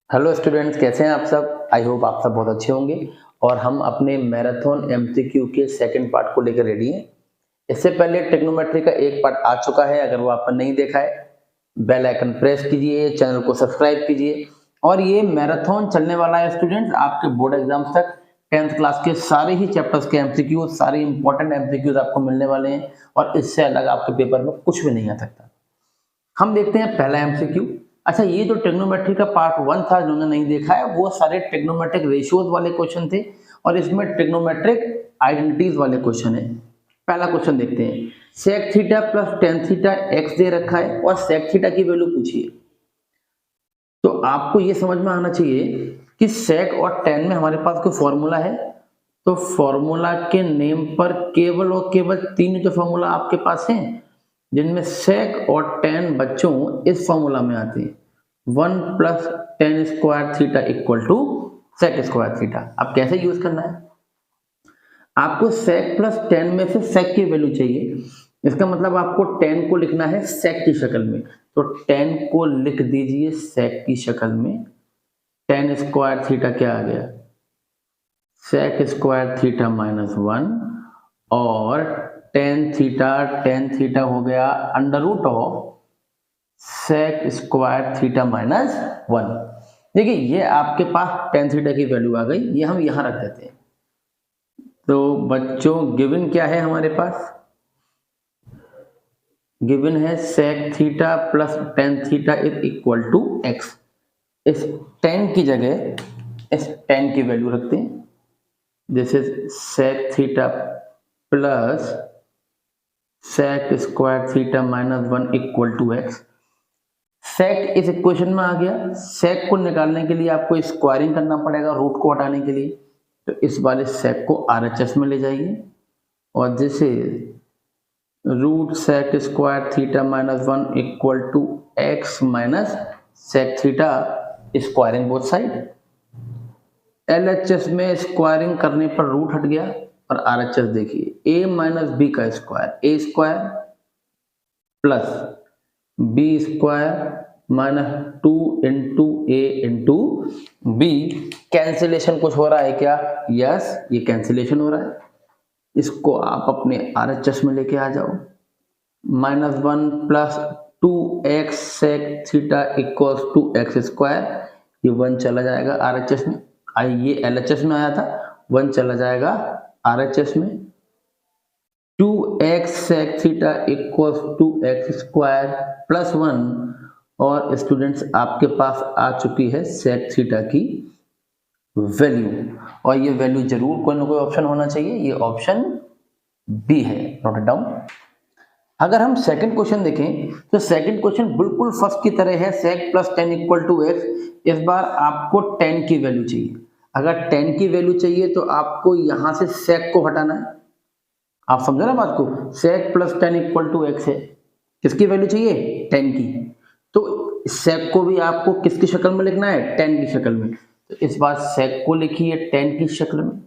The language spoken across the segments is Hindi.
हेलो स्टूडेंट्स, कैसे हैं आप सब। आई होप आप सब बहुत अच्छे होंगे। और हम अपने मैराथन एमसीक्यू के सेकंड पार्ट को लेकर रेडी हैं। इससे पहले ट्रिग्नोमेट्री का एक पार्ट आ चुका है। अगर वो आपने नहीं देखा है, बेल आइकन प्रेस कीजिए, चैनल को सब्सक्राइब कीजिए। और ये मैराथन चलने वाला है स्टूडेंट्स, आपके बोर्ड एग्जाम्स तक 10th क्लास के सारे ही चैप्टर्स के एमसीक्यू, सारे इंपॉर्टेंट एमसीक्यूज आपको मिलने वाले हैं। और इससे अलग आपके पेपर में कुछ भी नहीं आ सकता। हम देखते हैं पहला एमसीक्यू। अच्छा, ये जो ट्रिग्नोमेट्री का पार्ट 1 था, जिन्होंने नहीं देखा है, वो सारे ट्रिग्नोमेट्रिक रेशियोज वाले क्वेश्चन थे और इसमें ट्रिग्नोमेट्रिक आइडेंटिटीज वाले क्वेश्चन है। पहला क्वेश्चन देखते हैं। Sec theta plus tan theta x दे रखा है और सेक थीटा की वैल्यू पूछिए। तो आपको ये समझ में आना चाहिए कि सेक और टेन में हमारे पास कोई फॉर्मूला है। तो फॉर्मूला के नेम पर केवल और केवल तीन जो फॉर्मूला आपके पास हैं, जिनमें सेक और टेन बच्चों इस फॉर्मूला में आते हैं। 1 plus tan square theta equal to sec square theta. अब कैसे यूज करना है, आपको सेक प्लस टेन में से सेक की वैल्यू चाहिए। इसका मतलब आपको टेन को लिखना है सेक की शक्ल में। तो टेन को लिख दीजिए सेक की शक्ल में। टेन स्क्वायर थीटा क्या आ गया, सेक स्क्वायर थीटा माइनस 1। और टेन थीटा हो गया under root of sec square theta minus 1। देखिए, ये आपके पास टेन थीटा की वैल्यू आ गई, ये हम यहां रख देते हैं। तो बच्चों गिवन क्या है हमारे पास, गिवन है sec theta plus tan theta is equal to x. इस टेन की जगह इस टेन की वैल्यू रखते हैं। This is sec theta plus sec square theta minus 1 equal to x. Sec इस इक्वेशन में आ गया। सेक को निकालने के लिए आपको स्क्वायरिंग करना पड़ेगा रूट को हटाने के लिए। तो इस वाले सेक को आरएचएस में ले जाइए और this is root sec square theta minus 1 equal to x minus sec theta, squaring both side. LHS में स्क्वायरिंग करने पर रूट हट गया और आरएचएस देखिए ए माइनस बी का square, A square plus B square minus 2 into A into B. Cancellation कुछ हो रहा है क्या, यस, ये कैंसिलेशन हो रहा है। इसको आप अपने आरएचएस में लेके आ जाओ। Minus 1 plus 2x sec theta equals to x square. ये 1 चला जाएगा आरएचएस में, ये एलएचएस में आया था, 1 चला जाएगा आरएचएस में। 2x sec theta equals to x square plus 1। और स्टूडेंट्स आपके पास आ चुकी है सेक थीटा की वैल्यू। और ये वैल्यू जरूर कोई ना कोई ऑप्शन होना चाहिए, ये ऑप्शन बी है, नोट इट डाउन। अगर हम सेकंड क्वेश्चन देखें तो सेकंड क्वेश्चन बिल्कुल फर्स्ट की तरह है, sec plus tan equal to x. इस बार आपको 10 की वैल्यू चाहिए। अगर 10 की वैल्यू चाहिए तो आपको यहां से सेक को हटाना है। आप समझो ना बात को, sec plus tan equal to x है, किसकी वैल्यू चाहिए, 10 की। तो सेक को भी आपको किसकी शक्ल में लिखना है, 10 की शक्ल में। तो इस बार सेक को लिखिए 10 की शक्ल में।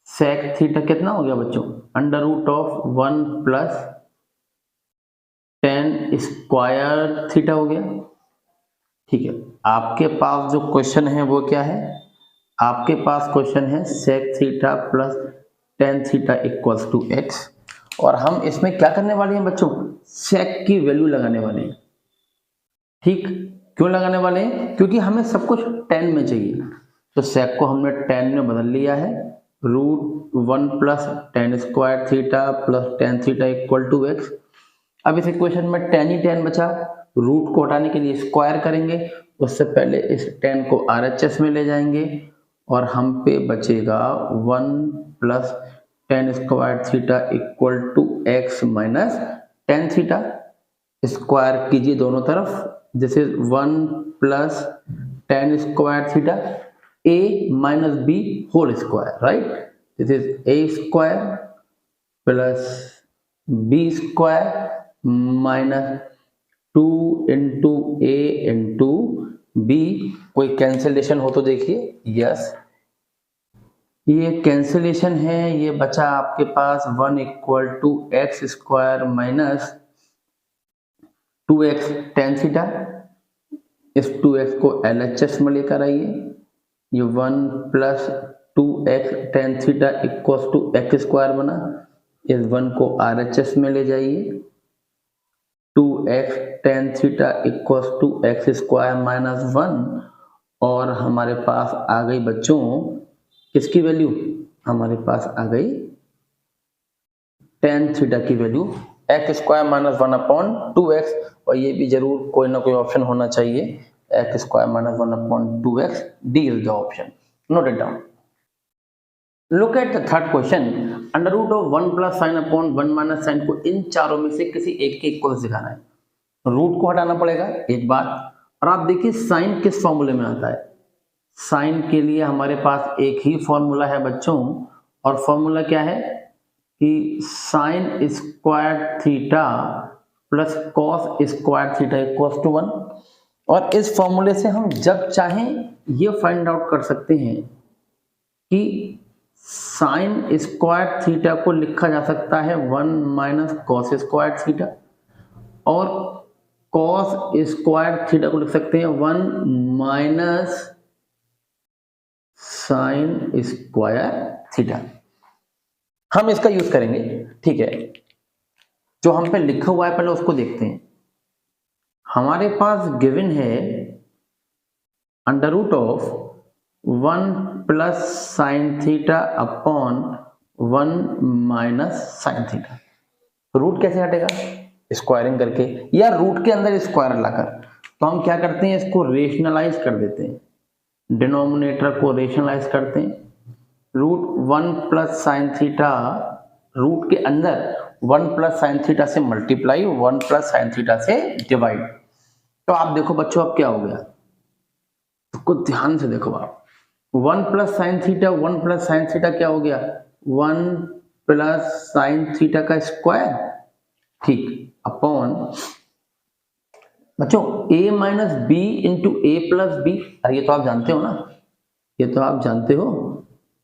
सेक थीटा कितना हो गया बच्चों, under root of 1 plus tan square theta हो गया। ठीक है, आपके पास जो क्वेश्चन है वो क्या है, आपके पास क्वेश्चन है sec theta plus tan theta equals to x. और हम इसमें क्या करने वाले हैं बच्चों, सेक की वैल्यू लगाने वाले हैं। ठीक, क्यों लगाने वाले हैं, क्योंकि हमें सब कुछ 10 में चाहिए। तो सेक को हमने 10 में बदल लिया है। Root 1 plus tan square theta plus tan theta equal to x. अब इस इक्वेशन में 10 ही 10 बचा, रूट को हटाने के लिए स्क्वायर करेंगे। उससे पहले इस 10 को आरएचएस में ले जाएंगे और हम पे बचेगा 1 plus tan square theta equal to x minus tan theta. Square कीजिए दोनों तरफ। This is 1 plus tan square theta a minus b whole square, right. This is A square plus B square minus 2 into A into b. कोई कैंसिलेशन हो तो देखिए, यस, ये कैंसिलेशन है। ये बचा आपके पास 1 equal to x square minus 2x tan theta. इस 2x को LHS में लेकर आइए, ये 1 plus 2x tan theta equals to x square बना, इस 1 को RHS में ले जाइए, 2x tan theta equals to x square minus 1, और हमारे पास आ गई बच्चों किसकी वैल्यू, हमारे पास आ गई टेन थीटा की value x square minus 1 upon 2x, और ये भी जरूर कोई ना कोई ऑप्शन होना चाहिए, x square minus 1 upon 2x, D is the option, note it down. Look at the third question, under root of 1 plus sine upon 1 minus sine को इन चारों में से किसी एक के इक्वल दिखाना है। रूट को हटाना पड़ेगा एक बार, और आप देखिए साइन किस फॉर्मूले में आता है, साइन के लिए हमारे पास एक ही फॉर्मूला है बच्चों, और फॉर्मूला क्या है कि sine square theta plus cos square theta equals to 1, और इस फॉर्मूले से हम जब चाहें ये फाइंड आउट कर सकते हैं कि साइन स्क्वायर थीटा को लिखा जा सकता है 1 माइनस कॉस स्क्वायर थीटा, और कॉस स्क्वायर थीटा को लिख सकते हैं 1 माइनस साइन स्क्वायर थीटा। हम इसका यूज करेंगे, ठीक है, जो हम पे लिखा हुआ है पहले उसको देखते हैं। हमारे पास गिवन है under root of 1 plus sine theta upon 1 minus sine theta. Root कैसे हटेगा, स्क्वायरिंग करके या रूट के अंदर स्क्वायर लाकर। तो हम क्या करते हैं, इसको रेशनलाइज कर देते हैं, डिनोमिनेटर को रेशनलाइज करते हैं, root 1 plus sine theta, root के अंदर 1 प्लस साइन थीटा से मल्टीप्लाई, 1 प्लस साइन थीटा से डिवाइड। तो आप देखो बच्चों अब क्या हो गया, तो ध्यान से देखो आप, 1 plus sine theta, 1 plus sine theta क्या हो गया, 1 प्लस साइन थीटा का स्क्वायर, ठीक, अपॉन बच्चों a minus b into a plus b. अरे ये तो आप जानते हो ना, ये तो आप जानते हो,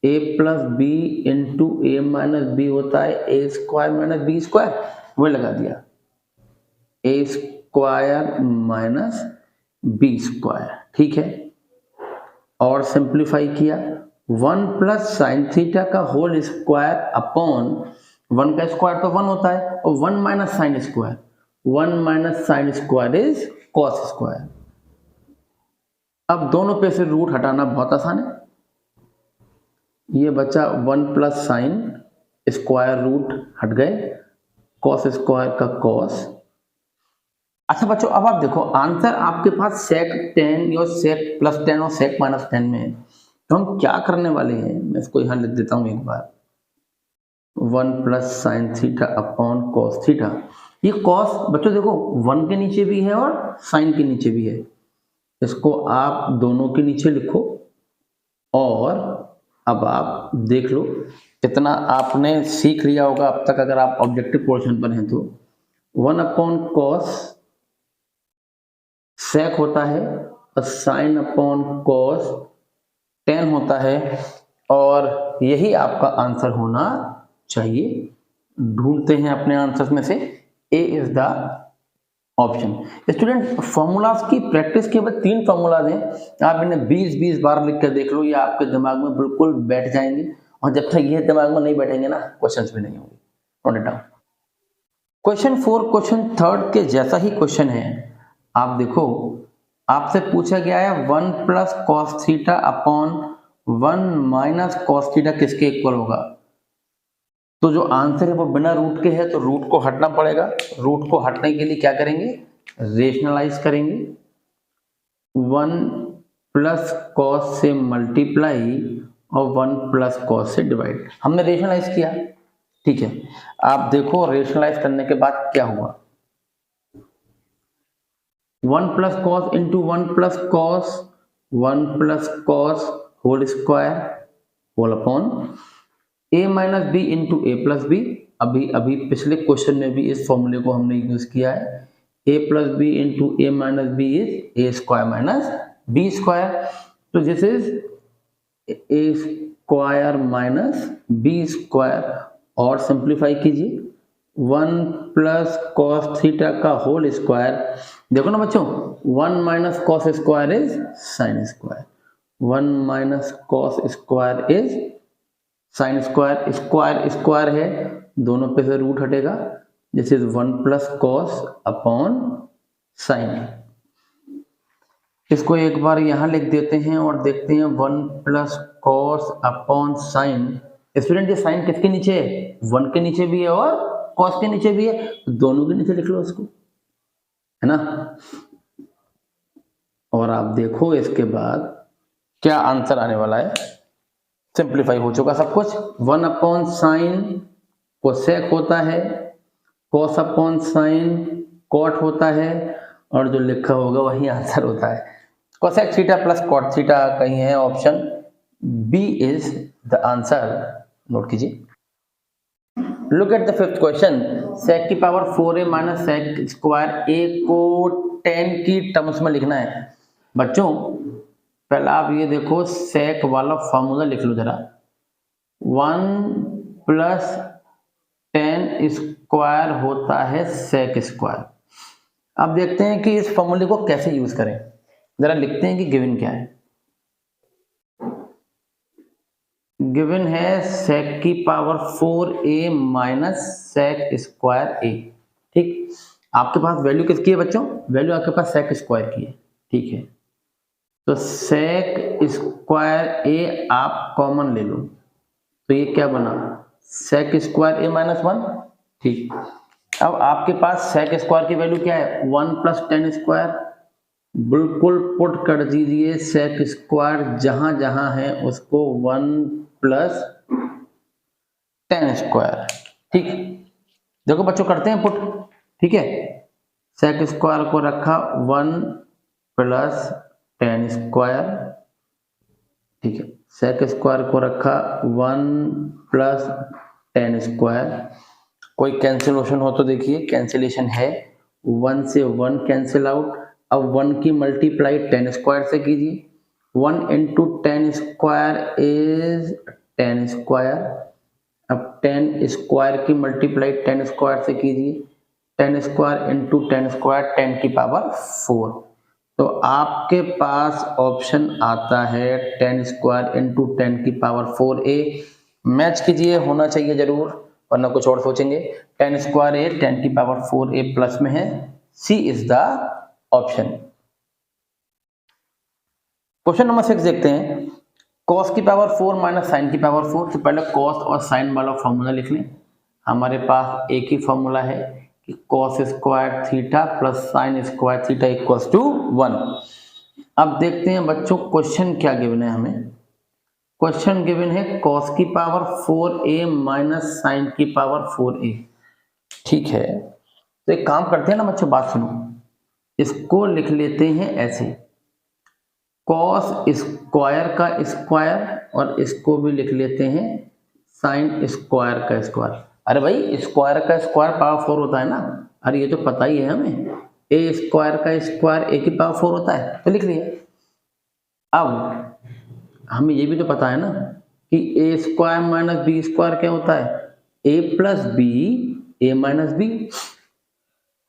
a plus B into A minus b होता है ए स्क्वायर माइनस बी स्क्वायर, वो लगा दिया a square minus B square, ठीक है, और सिंप्लीफाई किया 1 प्लस साइन थीटा का होल स्क्वायर अपॉन 1 का स्क्वायर तो 1 होता है, और 1 minus sine square, 1 minus sine square is cos square. अब दोनों पे से रूट हटाना बहुत आसान है, ये बचा 1 प्लस साइन स्क्वायर, रूट हट गए, कॉस स्क्वायर का कॉस। अच्छा बच्चों अब आप देखो आंसर आपके पास सेक 10 या सेक प्लस 10 और सेक माइनस 10 में है, तो हम क्या करने वाले हैं, मैं इसको यहां लिख देता हूं एक बार, 1 plus sine theta upon cos theta. ये कॉस बच्चों देखो 1 के नीचे भी है और साइन के नीचे भी है, इसको आप दोनों के नीचे लिखो, और अब आप देख लो कितना आपने सीख लिया होगा अब तक, अगर आप ऑब्जेक्टिव पोर्शन पर हैं तो 1 अपॉन कॉस सेक होता है, और साइन अपॉन कॉस 10 होता है, और यही आपका आंसर होना चाहिए। ढूंढते हैं अपने आंसर्स में से, A is the option. Student formulas की प्रैक्टिस के बाद 3 फॉर्मूलाज हैं, आप इन्हें 20-20 बार लिख कर देख लो, ये आपके दिमाग में बिल्कुल बैठ जाएंगे, और जब तक ये दिमाग में नहीं बैठेंगे ना क्वेश्चंस भी नहीं होंगे। Note it down. Question 4 question 3 के जैसा ही क्वेश्चन है, आप देखो आपसे पूछा गया है 1 plus cos theta upon 1 minus cos theta किसके इक्वल होगा। तो जो आंसर है वो बिना रूट के है, तो रूट को हटना पड़ेगा। रूट को हटने के लिए क्या करेंगे, रेशनलाइज करेंगे, 1 प्लस कॉस से मल्टीप्लाई और 1 प्लस कॉस से डिवाइड। हमने रेशनलाइज किया, ठीक है। आप देखो रेशनलाइज करने के बाद क्या हुआ, 1 plus cos into 1 plus cos, 1 plus cos whole square whole upon a minus b into a plus b. अभी पिछले क्वेश्चन में भी इस फॉर्मूले को हमने यूज किया है, a plus B into A minus B is A square minus B square. तो this is A square minus B square, और सिंप्लीफाई कीजिए 1 प्लस कॉस थीटा का होल स्क्वायर देखो ना बच्चों, 1 minus cos square is sine square, 1 minus cos square is sine square, square square है, दोनों पे से रूट हटेगा, this is 1 plus cos upon sine. इसको एक बार यहां लिख देते हैं और देखते हैं 1 plus cos upon sign. Student ये साइन किसके नीचे है, 1 के नीचे भी है और कॉस के नीचे भी है, दोनों के नीचे लिख लो इसको, है ना। और आप देखो इसके बाद क्या आंसर आने वाला है, सिंप्लीफाई हो चुका सब कुछ। 1 अपॉन साइन कोसेक होता है, कॉस अपॉन साइन कॉट होता है, और जो लिखा होगा वही आंसर होता है। Cosec theta plus cot theta कहीं है, option B is the answer, note कीजिए। Look at the fifth question, sec की power 4a minus sec square a को 10 की टर्म्स में लिखना है। बच्चों पहला आप ये देखो, सेक वाला फॉर्मूला लिख लो जरा, 1 प्लस 10 स्क्वायर होता है सेक स्क्वायर। अब देखते हैं कि इस फॉर्मूले को कैसे यूज करें, जरा लिखते हैं कि गिवन क्या है। गिवन है सेक की power 4a minus sec square a, ठीक। आपके पास वैल्यू किसकी है बच्चों, वैल्यू आपके पास सेक स्क्वायर की है, ठीक है। तो सेक स्क्वायर a आप कॉमन ले लो, तो ये क्या बना, सेक स्क्वायर a माइनस 1, ठीक। अब आपके पास सेक स्क्वायर की वैल्यू क्या है, 1 प्लस 10 स्क्वायर, बिल्कुल पुट कर दीजिए सेक स्क्वायर जहां जहां है उसको 1 प्लस 10 स्क्वायर, ठीक। देखो बच्चों करते हैं पुट, ठीक है। सेक स्क्वायर को रखा 1 प्लस 10 स्क्वायर, ठीक है। सेक स्क्वायर को रखा 1 प्लस 10 स्क्वायर। कोई कैंसिलेशन हो तो देखिए, कैंसिलेशन है, 1 से 1 कैंसिल आउट। अब 1 की मल्टीप्लाई 10 स्क्वायर से कीजिए, 1 इंटू 10 स्क्वायर इज 10 स्क्वायर। अब 10 स्क्वायर की मल्टीप्लाई 10 स्क्वायर से कीजिए, 10 स्क्वायर इंटू 10 स्क्वायर 10 की पावर 4। तो आपके पास ऑप्शन आता है 10 स्क्वायर इंटू 10 की पावर 4a। मैच कीजिए, होना चाहिए जरूर, वरना कुछ और सोचेंगे। 10 स्क्वायर ए 10 की पावर 4a प्लस में है, C is the option. Question number 6 देखते हैं, cos की पावर 4 माइनस साइन की पावर 4। तो पहले cos और साइन वाला फॉर्मूला लिख लें। हमारे पास एक ही फॉर्मूला है कि cos square theta plus sine square theta equals to 1। अब देखते हैं बच्चों क्वेश्चन क्या गिवन है हमें। क्वेश्चन गिवन है cos की पावर 4a माइनस साइन की पावर 4a, ठीक है। तो एक काम करते हैं ना बच्चों, बात सुनो, इसको लिख लेते हैं ऐसे, cos स्क्वायर का स्क्वायर, और इसको भी लिख लेते हैं साइन स्क्वायर का स्क्वायर। अरे भाई स्क्वायर का स्क्वायर पावर 4 होता है ना, अरे ये तो पता ही है हमें, ए स्क्वायर का स्क्वायर ए की पावर 4 होता है, तो लिख लिया। अब हमें ये भी तो पता है ना कि ए स्क्वायर माइनस बी स्क्वायर क्या होता है, ए plus B A minus B.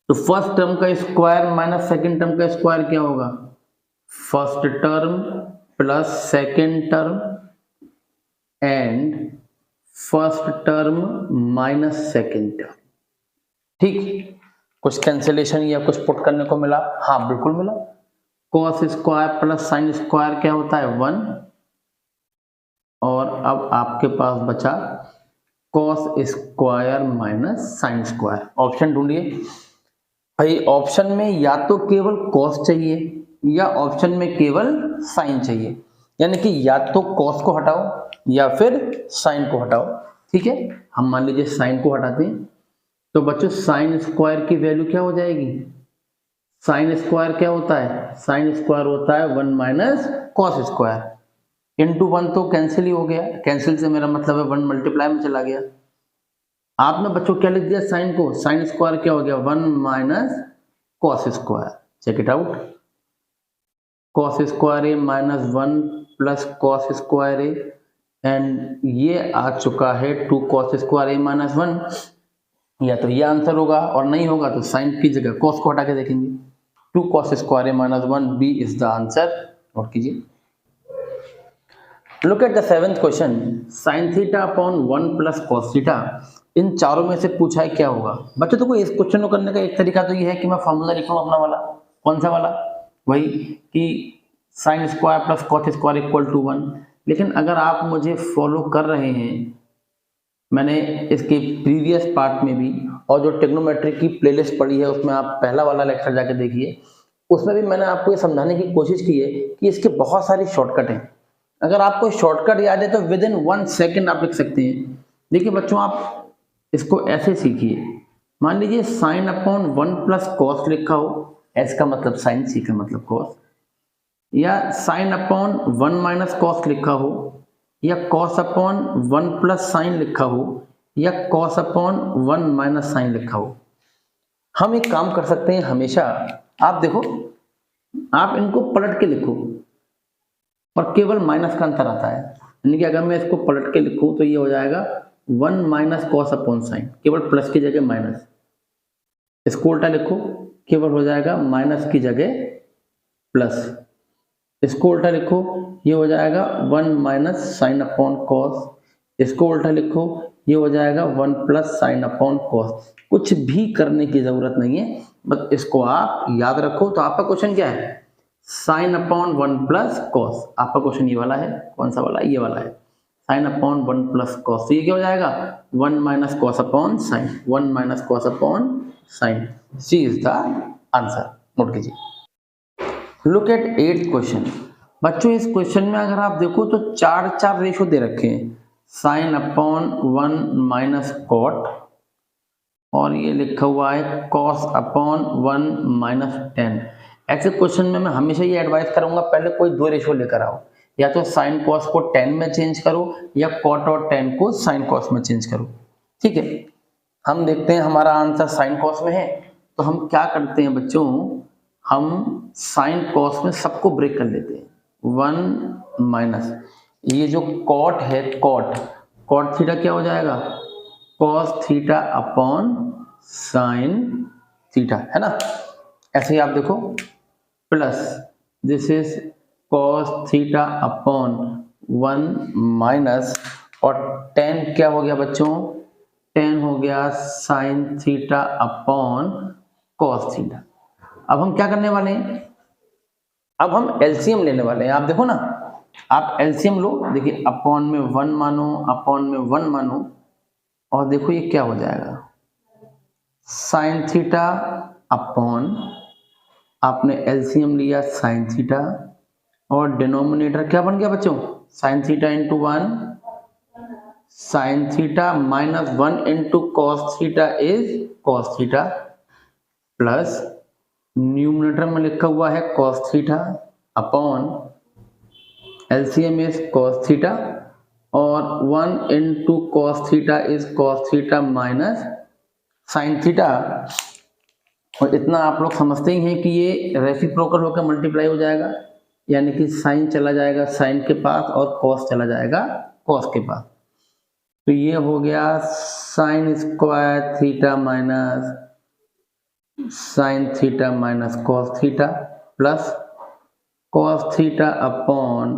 तो फर्स्ट टर्म का स्क्वायर माइनस सेकेंड टर्म का स्क्वायर क्या होगा, first term plus second term and first term minus second term, ठीक। कुछ कैंसिलेशन या कुछ पुट करने को मिला, हाँ बिल्कुल मिला। cos square plus sine square क्या होता है 1, और अब आपके पास बचा cos square minus sine square. Option ढूंढिए भाई, ऑप्शन में या तो केवल cos चाहिए या ऑप्शन में केवल साइन चाहिए, यानी कि या तो cos को हटाओ या फिर साइन को हटाओ, ठीक है। हम मान लीजिए साइन को हटाते हैं, तो बच्चों साइन स्क्वायर की वैल्यू क्या हो जाएगी, साइन स्क्वायर क्या होता है, साइन स्क्वायर होता है 1 माइनस कॉस स्क्वायर, इंटू 1 तो कैंसिल ही हो गया, कैंसिल से मेरा मतलब है 1 मल्टीप्लाई में चला गया। आपने बच्चों क्या लिख दिया, साइन को, साइन स्क्वायर क्या हो गया 1 minus cos square. Check it out, cos square A minus 1 plus cos square a, and ये आ चुका है 2 कॉस स्क्वायर ए माइनस 1। या तो ये आंसर होगा और नहीं होगा तो साइन की जगह कॉस को हटा के देखेंगे। 2 cos square A minus 1 B is the answer. Note कीजिए। Look at the 7th question, sin theta upon 1 plus cos theta. इन चारों में से पूछा है क्या होगा। बच्चों देखो इस क्वेश्चन को करने का एक तरीका तो ये है कि मैं फॉर्मूला लिख लूं अपना वाला। कौन सा वाला? वही कि sin square plus cos square equal to 1। लेकिन अगर आप मुझे फॉलो कर रहे हैं, मैंने इसके प्रीवियस पार्ट में भी और जो ट्रिग्नोमेट्री की प्लेलिस्ट पड़ी है उसमें आप पहला वाला लेक्चर जाके देखिए, उसमें भी मैंने आपको ये समझाने की कोशिश की है कि इसके बहुत सारी शॉर्टकट हैं। अगर आपको शॉर्टकट याद है तो विद इन 1 सेकेंड आप लिख सकते हैं। देखिए बच्चों, आप इसको ऐसे सीखिए। मान लीजिए साइन अपॉन 1 प्लस कॉस लिखा हो, एस का मतलब साइन, सी का मतलब कॉस, या साइन अपॉन 1 माइनस कॉस लिखा हो, या कॉस अपॉन 1 प्लस साइन लिखा हो, या कॉस अपॉन 1 माइनस साइन लिखा हो। हम एक काम कर सकते हैं, हमेशा आप देखो, आप इनको पलट के लिखो और केवल माइनस का अंतर आता है। यानी कि अगर मैं इसको पलट के लिखूं तो ये हो जाएगा 1 माइनस कॉस अपॉन साइन, केवल प्लस की जगह माइनस। इसको उल्टा लिखो, केवल हो जाएगा माइनस की जगह प्लस। इसको उल्टा लिखो, ये हो जाएगा 1 माइनस साइन अपॉन कॉस। इसको उल्टा लिखो, ये हो जाएगा 1 प्लस साइन अपॉन कॉस। कुछ भी करने की जरूरत नहीं है, बस इसको आप याद रखो। तो आपका क्वेश्चन क्या है? Sign upon 1 plus cos. आपका क्वेश्चन ये वाला है। कौन सा वाला? ये वाला है, साइन अपॉन 1 प्लस कॉस। तो ये क्या हो जाएगा? 1 minus cos upon sine, 1 minus cos upon sine. C is the answer. Note कीजिए। Look at 8th question. बच्चों इस क्वेश्चन में अगर आप देखो तो 4 रेशो दे रखे हैं, साइन अपॉन 1 माइनस कॉट, और ये लिखा हुआ है कॉस अपॉन 1 माइनस टेन। ऐसे क्वेश्चन में मैं हमेशा ये एडवाइस करूंगा, पहले कोई 2 रेशो लेकर आओ, या तो साइन कॉस को टेन में चेंज करो, या कॉट और टेन को साइन कॉस में चेंज करो। ठीक है, हम देखते हैं हमारा आंसर साइन कॉस में है, तो हम क्या करते हैं बच्चों, हम साइन कॉस में सबको ब्रेक कर लेते हैं। 1 माइनस ये जो कॉट है, कॉट थीटा क्या हो जाएगा? Cos theta upon sine theta, है ना। ऐसे ही आप देखो, plus this is cos theta upon 1 minus, और टेन क्या हो गया बच्चों? टेन हो गया sine theta upon cos theta. अब हम क्या करने वाले हैं? अब हम एलसीएम लेने वाले हैं। आप देखो ना, आप एलसीएम लो। देखिए अपॉन में 1 मानो, अपॉन में 1 मानो, और देखो ये क्या हो जाएगा? साइन थीटा अपॉन, आपने एलसीएम लिया साइन थीटा, और डिनोमिनेटर क्या बन गया बच्चों? Sine theta into 1, sign theta minus 1 into cos theta is cos theta, plus numerator में लिखा हुआ है cos theta upon LCM is cos theta, और 1 into cos theta is cos theta minus sine theta. और इतना आप लोग समझते ही हैं कि ये रेसिप्रोकल होकर मल्टीप्लाई हो जाएगा, यानी कि साइन चला जाएगा साइन के पास और कॉस चला जाएगा कॉस के पास। तो ये हो गया sign square theta minus sine theta minus cos theta, plus cos theta upon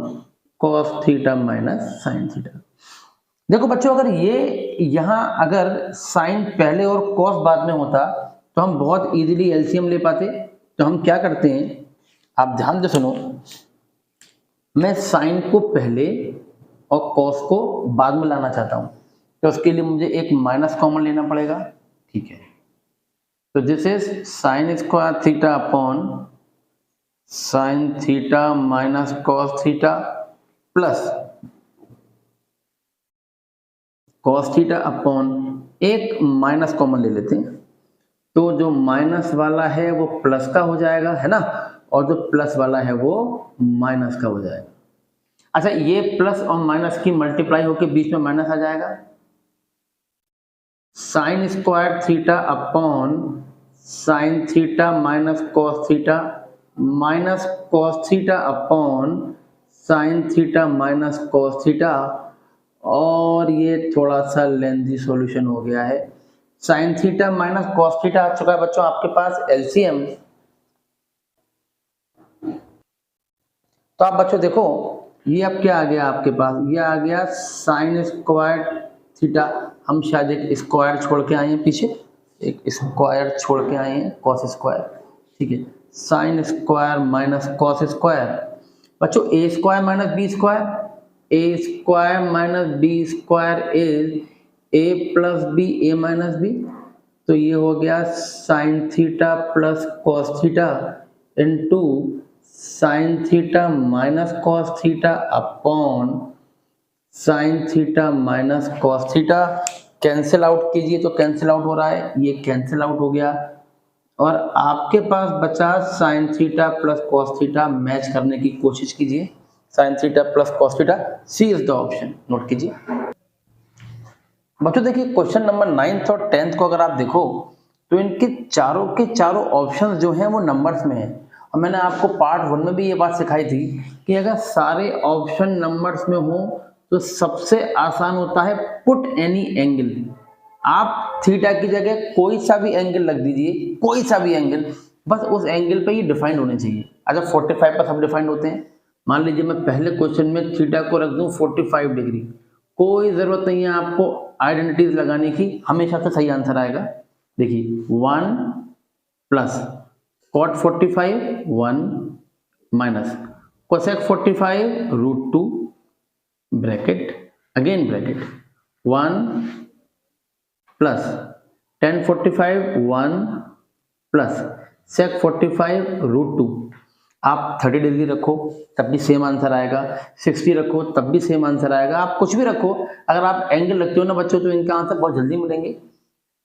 cos theta minus sine theta. देखो बच्चों, अगर ये यहां अगर साइन पहले और कॉस बाद में होता तो हम बहुत इजीली एलसीएम ले पाते। तो हम क्या करते हैं, आप ध्यान से सुनो, मैं साइन को पहले और कॉस को बाद में लाना चाहता हूं, तो उसके लिए मुझे एक माइनस कॉमन लेना पड़ेगा। ठीक है, तो this is sine square theta upon sine theta minus cos theta, plus cos theta upon, एक माइनस कॉमन ले लेते हैं, तो जो माइनस वाला है वो प्लस का हो जाएगा, है ना, और जो प्लस वाला है वो माइनस का हो जाएगा। अच्छा, ये प्लस और माइनस की मल्टीप्लाई होकर बीच में माइनस आ जाएगा। Sine square theta upon sine theta minus cos theta, minus cos theta upon sine theta minus cos theta, और ये थोड़ा सा लेंथी सॉल्यूशन हो गया है। Sine theta minus cos theta आ चुका है बच्चों आपके पास एलसीएम, तो आप बच्चों देखो ये अब क्या आ गया आपके पास, ये आ गया साइन स्क्वायर थीटा। हम शायद एक स्क्वायर छोड़ के आए हैं पीछे, एक स्क्वायर छोड़ के आए हैं, कॉस स्क्वायर, ठीक है। Sine square minus cos square, बच्चों A square minus B square, A square minus B square is A plus B, A minus B. तो ये हो गया sine theta plus cos theta into sine theta minus cos theta upon sine theta minus cos theta. Cancel out कीजिए तो कैंसिल आउट हो रहा है, ये कैंसिल आउट हो गया और आपके पास बचा sine theta plus cos theta. Match करने की कोशिश कीजिए, sine theta plus cos theta, C is the option, note कीजिए। बच्चों देखिए क्वेश्चन नंबर 9th और 10th को अगर आप देखो तो इनके चारों के चारों ऑप्शंस जो हैं वो नंबर्स में हैं। और मैंने आपको पार्ट 1 में भी ये बात सिखाई थी कि अगर सारे ऑप्शन नंबर्स में हो तो सबसे आसान होता है पुट एनी एंगल। आप थीटा की जगह कोई सा भी एंगल लग दीजिए, कोई सा भी एंगल, बस उस एंगल पे ये डिफाइंड होने चाहिए। अच्छा 45 पर सब डिफाइंड होते हैं। मान लीजिए मैं पहले क्वेश्चन में थीटा को रख दूं 45 डिग्री, कोई जरूरत नहीं है आपको आइडेंटिटीज लगाने की, हमेशा से सही आंसर आएगा। देखिए 1 plus cot 45 1 minus cosec 45 √2 bracket again bracket 1 plus tan 45 1 plus sec 45 √2। आप 30 डिग्री रखो तब भी सेम आंसर आएगा, 60 रखो तब भी सेम आंसर आएगा, आप कुछ भी रखो। अगर आप एंगल रखते हो ना बच्चों तो इनका आंसर बहुत जल्दी मिलेंगे।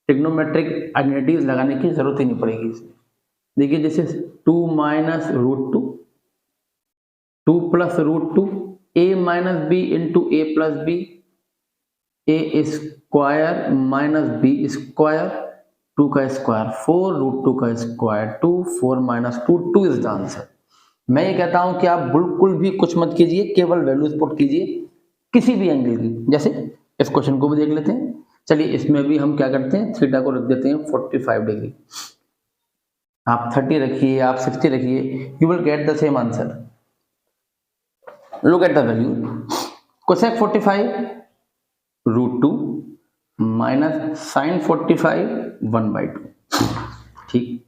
ट्रिग्नोमेट्रिक आइडेंटिटीज लगाने की जरूरत ही नहीं पड़ेगी इसमें। देखिए जैसे 2 minus √2, 2 plus √2, a minus b into a plus B, a square minus B square, 2 का स्क्वायर 4 √2 का square 2, 4 minus 2 2 is the answer. मैं ये कहता हूं कि आप बिल्कुल भी कुछ मत कीजिए, केवल वैल्यूज पुट कीजिए किसी भी एंगल की। जैसे इस क्वेश्चन को भी देख लेते हैं, चलिए इसमें भी हम क्या करते हैं, थीटा को रख देते हैं 45 डिग्री। आप 30 रखिए, आप 60 रखिए, you will get the same answer. Look at the value, cosec 45 √2 minus sine 45 1/2, ठीक।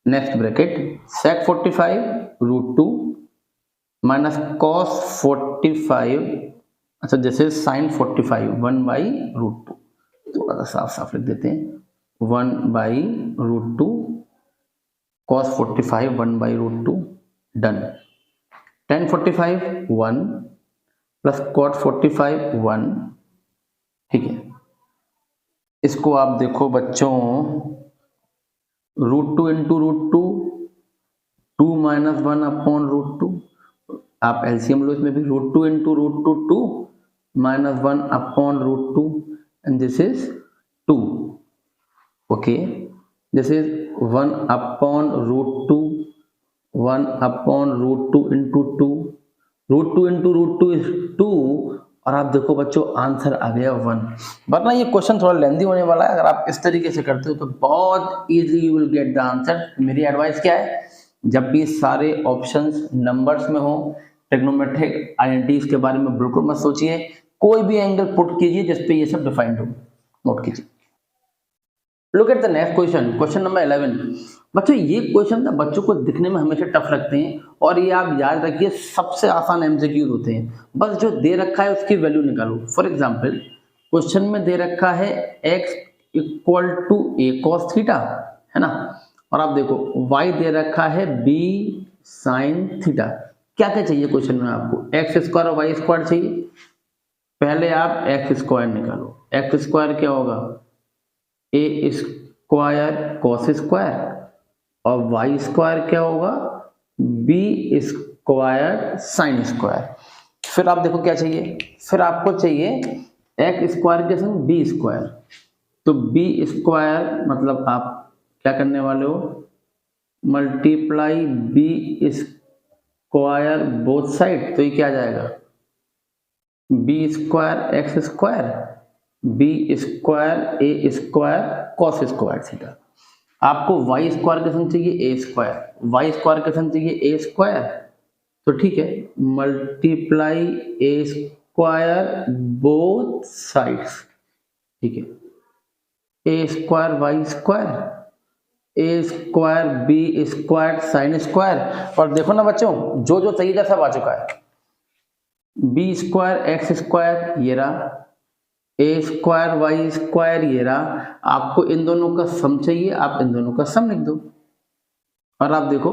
Next bracket sec 45 √2 minus cos 45, अच्छा जैसे sin 45 1/√2, थोड़ा सा साफ साफ लिख देते हैं 1/√2 cos 45 1/√2 done. tan 45 1 plus cot 45 1, ठीक है। इसको आप देखो बच्चों √2 इंटू √2 2 माइनस 1 अपॉन √2, आप एलसीएम लो इसमें भी, √2 into √2 2 minus 1 upon √2 and this is 2, okay. This is 1 upon √2, 1 upon √2 into 2, √2 into √2 is 2 और आप देखो बच्चों आंसर आ गया 1। वरना ये क्वेश्चन थोड़ा लेंदी होने वाला है, अगर आप इस तरीके से करते हो तो बहुत easy you will get the answer. मेरी एडवाइस क्या है, जब भी सारे ऑप्शंस नंबर्स में हो, ट्रिग्नोमेट्रिक आइडेंटिटीज के बारे में बिल्कुल मत सोचिए, कोई भी एंगल पुट कीजिए जिसपे ये सब डिफाइंड हो, नोट कीजिए। Look at the next question, question number 11। बच्चों ये क्वेश्चन ना बच्चों को दिखने में हमेशा टफ लगते हैं और ये आप याद रखिए सबसे आसान एमसीक्यूज होते हैं। बस जो दे रखा है उसकी वैल्यू निकालो। फॉर एग्जांपल क्वेश्चन में दे रखा है x equal to a cos theta, है ना, और आप देखो y दे रखा है b sin थीटा। क्या क्या चाहिए क्वेश्चन में आपको, x स्क्वायर और y स्क्वायर चाहिए। पहले आप x स्क्वायर निकालो, x स्क्वायर क्या होगा, a स्क्वायर cos स्क्वायर, और y स्क्वायर क्या होगा, b स्क्वायर साइन स्क्वायर। फिर आप देखो क्या चाहिए, फिर आपको चाहिए x स्क्वायर के संग b स्क्वायर, तो b स्क्वायर मतलब आप क्या करने वाले हो, multiply b square both side, तो ये क्या आ जाएगा, b square x square b square a square cos square theta. आपको y स्क्वायर के संग चाहिए a स्क्वायर, y स्क्वायर के संग चाहिए a स्क्वायर, तो ठीक है, multiply A square both sides, ठीक है, ए square Y square, A square B square sine square, और देखो ना बच्चों जो जो चाहिए सब आ चुका है, बी स्क्वायर एक्स स्क्वायर ये रहा, ए स्क्वायर वाई स्क्वायर ये रहा, आपको इन दोनों का सम चाहिए, आप इन दोनों का सम लिख दो, और आप देखो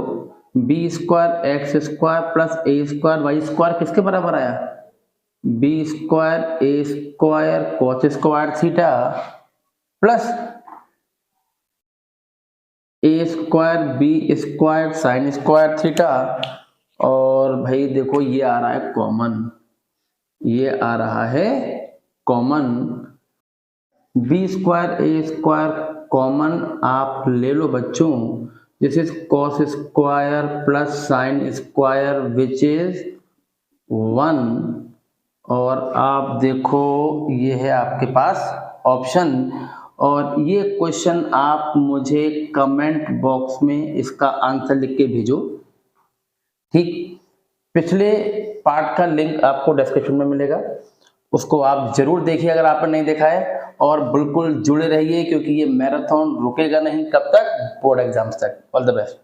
B square X square plus A square Y square किसके बराबर आया, B square A square cos square theta plus A square B square sine square theta, और भाई देखो ये आ रहा है कॉमन, ये आ रहा है common, B square A square common आप ले लो बच्चों, this is cos square plus sine square which is 1, और आप देखो ये है आपके पास ऑप्शन, और ये क्वेश्चन आप मुझे कमेंट बॉक्स में इसका आंसर लिख के भेजो, ठीक। पिछले पार्ट का लिंक आपको डिस्क्रिप्शन में मिलेगा, उसको आप जरूर देखिए अगर आपने नहीं देखा है, और बिल्कुल जुड़े रहिए क्योंकि ये मैराथन रुकेगा नहीं, कब तक, बोर्ड एग्जाम्स तक। All the best.